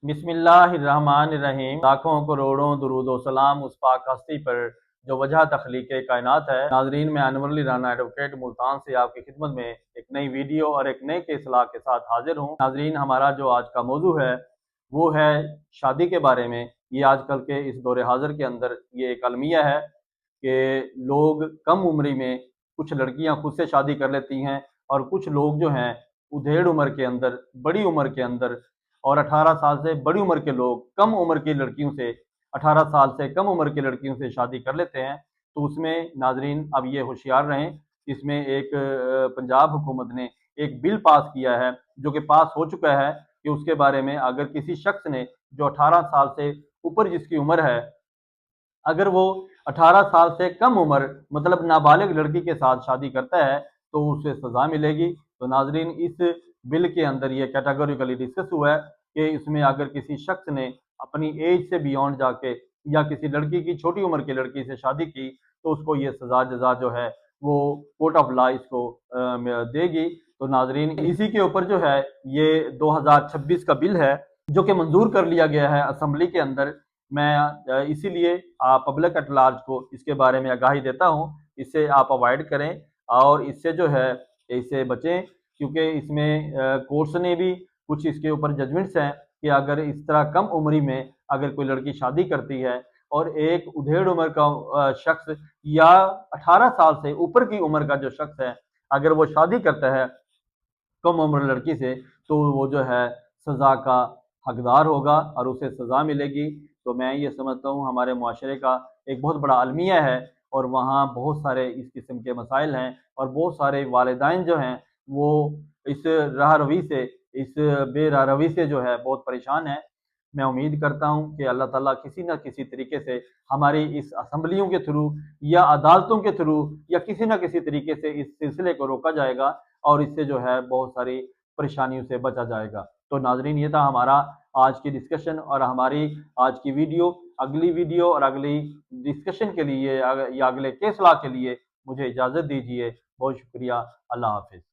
बिस्मिल्लाहिर्रहमानिर्रहीम। लाखों करोड़ों दुरूद व सलाम उस पाक हस्ती पर जो वजह तख्लीक कायनात है। नाजरीन, मैं अनवर अली राना एडवोकेट मुल्तान से आपकी खिदमत में एक नई वीडियो और एक नए केस ला के साथ हाजिर हूँ। नाजरीन, हमारा जो आज का मौजू है वो है शादी के बारे में। ये आजकल के इस दौर हाजिर के अंदर ये एक अलमिया है कि लोग कम उम्री में, कुछ लड़कियां खुद से शादी कर लेती हैं और कुछ लोग जो हैं उधेड़ उम्र के अंदर, बड़ी उम्र के अंदर, और 18 साल से बड़ी उम्र के लोग कम उम्र की लड़कियों से, 18 साल से कम उम्र की लड़कियों से शादी कर लेते हैं। तो उसमें नाजरीन अब ये होशियार रहें, इसमें एक पंजाब हुकूमत ने एक बिल पास किया है जो कि पास हो चुका है कि उसके बारे में अगर किसी शख्स ने जो 18 साल से ऊपर जिसकी उम्र है, अगर वो 18 साल से कम उम्र मतलब नाबालिग लड़की के साथ शादी करता है तो उसे सजा मिलेगी। तो नाजरीन, इस बिल के अंदर ये कैटेगोरिकली डिस्कस हुआ है कि इसमें अगर किसी शख्स ने अपनी एज से बियॉन्ड जाके या किसी लड़की की, छोटी उम्र की लड़की से शादी की तो उसको ये सजा जजा जो है वो कोर्ट ऑफ लॉ इसको देगी। तो नाजरीन, इसी के ऊपर जो है ये 2026 का बिल है जो कि मंजूर कर लिया गया है असम्बली के अंदर। मैं इसीलिए पब्लिक एट लार्ज को इसके बारे में आगाही देता हूँ, इससे आप अवॉइड करें और इससे जो है इससे बचें, क्योंकि इसमें कोर्ट्स ने भी कुछ इसके ऊपर जजमेंट्स हैं कि अगर इस तरह कम उम्री में अगर कोई लड़की शादी करती है और एक उधेड़ उम्र का शख्स या 18 साल से ऊपर की उम्र का जो शख्स है अगर वो शादी करता है कम उम्र लड़की से, तो वो जो है सज़ा का हकदार होगा और उसे सज़ा मिलेगी। तो मैं ये समझता हूँ हमारे मुआशरे का एक बहुत बड़ा अलमिया है और वहाँ बहुत सारे इस किस्म के मसाइल हैं और बहुत सारे वालिदैन जो हैं वो इस राह रवी से, इस बेराह रवी से जो है बहुत परेशान हैं। मैं उम्मीद करता हूँ कि अल्लाह ताला किसी न किसी तरीके से हमारी इस असम्बलियों के थ्रू या अदालतों के थ्रू या किसी न किसी तरीके से इस सिलसिले को रोका जाएगा और इससे जो है बहुत सारी परेशानियों से बचा जाएगा। तो नाजरीन, ये था हमारा आज की डिस्कशन और हमारी आज की वीडियो। अगली वीडियो और अगली डिस्कशन के लिए या अगले केस लॉ के लिए मुझे इजाज़त दीजिए। बहुत शुक्रिया। अल्लाह हाफिज़।